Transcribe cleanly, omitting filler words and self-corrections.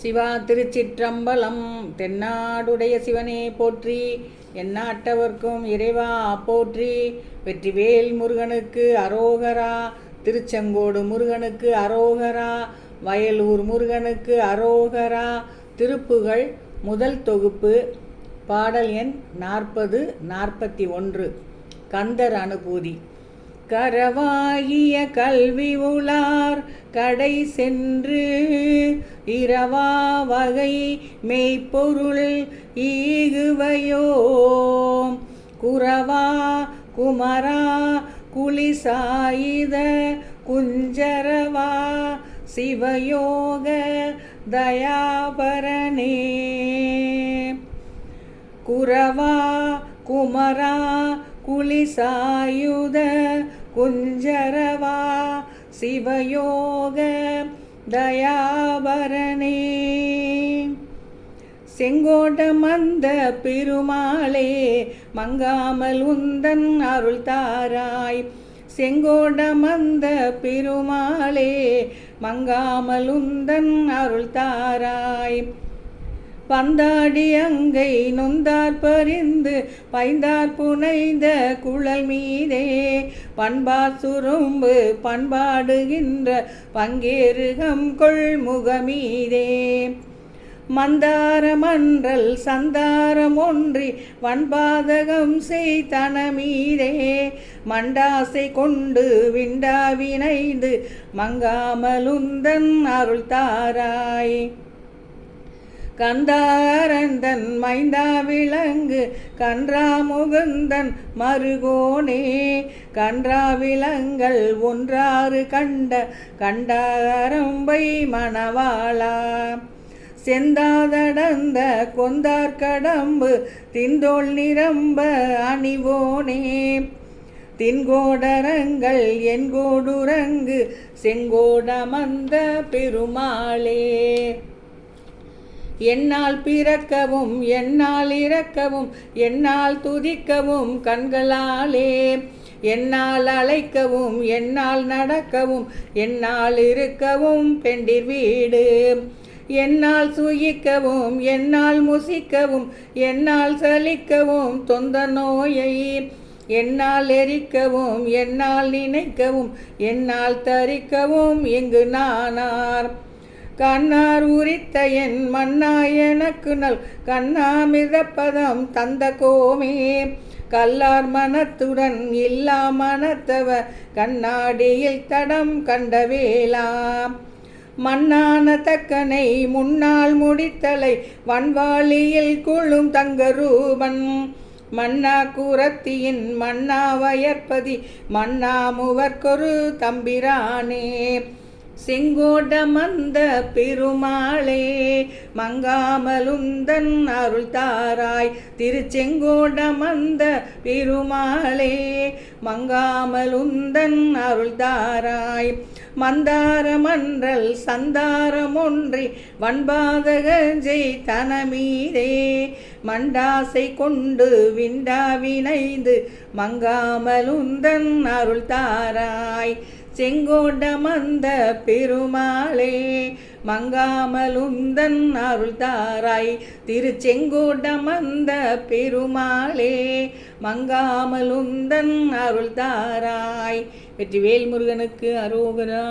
சிவா திருச்சிற்றம்பலம். தென்னாடுடைய சிவனே போற்றி, எந்நாட்டவர்க்கும் இறைவா போற்றி. வெற்றிவேல் முருகனுக்கு அரோகரா, திருச்செங்கோடு முருகனுக்கு அரோகரா, வயலூர் முருகனுக்கு அரோகரா. திருப்புகழ் முதல் தொகுப்பு, பாடல் எண் 40, 41. கந்தர் அனுபூதி. கரவாகிய கல்வி உளார் கடை சென்று இரவா வகை மெய்ப்பொருள் ஈகுவையோ குரவா குமரா குளிசாயுத குஞ்சரவா சிவயோக தயாபரனே. குரவா குமரா குளிசாயுத குஞ்சரவா சிவயோக தயாபரனே. செங்கோடமந்த பெருமாளே மங்காமல் உந்தன் அருள் தாராய். செங்கோடமந்த பெருமாளே மங்காமல் உந்தன் அருள் தாராய். பந்தாடி அங்கை நொந்தார் பறிந்து பைந்தார் புனைந்த குழல் மீதே பண்பார் சுரும்பு பண்பாடுகின்ற பங்கேறுகம் கொள்முகமீதே. மந்தார மன்றல் சந்தாரம் ஒன்றி வன்பாதகம் செய்தனமீதே மண்டாசை கொண்டு விண்டாவினைந்து மங்காமலுந்தன் அருள் தாராய். கந்தாரந்தன் மைந்தா விளங்கு கன்றா முகுந்தன் மருகோனே கன்றா விலங்கள் ஒன்றாறு கண்ட கண்டாரம்பை மணவாளா. செந்தாதடந்த கொந்தார் கடம்பு திந்தோள் நிரம்ப அணிவோனே தின்கோடரங்கள் என்கோடுரங்கு செங்கோடமந்த பெருமாளே. என்னால் பிறக்கவும் என்னால் இறக்கவும் என்னால் துதிக்கவும் கண்களாலே என்னால் அழைக்கவும் என்னால் நடக்கவும் என்னால் இருக்கவும் பெண்டிர் வீடு. என்னால் சுயிக்கவும் என்னால் முசிக்கவும் என்னால் சலிக்கவும் தொந்த நோயை என்னால் எரிக்கவும் என்னால் நினைக்கவும் என்னால் தரிக்கவும் எங்கு நானார். கண்ணார் உரித்த என் மன்னா எனக்கு நல் கண்ணா மிதப்பதம் தந்த கோமே கல்லார் மனத்துடன் இல்லா மனத்தவ கண்ணாடியில் தடம் கண்ட வேளா. மண்ணான தக்கனை முன்னால் முடித்தலை வன்வாளியில் குழும் தங்கரூபன் மன்னா கூரத்தியின் மன்னா வயற்பதி மன்னா முவர்க்கொரு தம்பிரானே. செங்கோடமந்த பெருமாளே மங்காமலுந்தன் அருள் தாராய். திருச்செங்கோடமந்த பெருமாளே மங்காமலுந்தன் அருள் தாராய். மந்தார மன்றல் சந்தாரம் ஒன்றி வன்பாதகஞ்சை தனமீதே மண்டாசை கொண்டு விண்டாவினைந்து மங்காமலுந்தன் அருள் தாராய். செங்கோடமந்த பெருமாளே மங்காமலுந்தன் அருள் தாராய். திருச்செங்கோடமந்த பெருமாளே மங்காமலுந்தன் அருள் தாராய். வெற்றிவேல் முருகனுக்கு அரோகரா.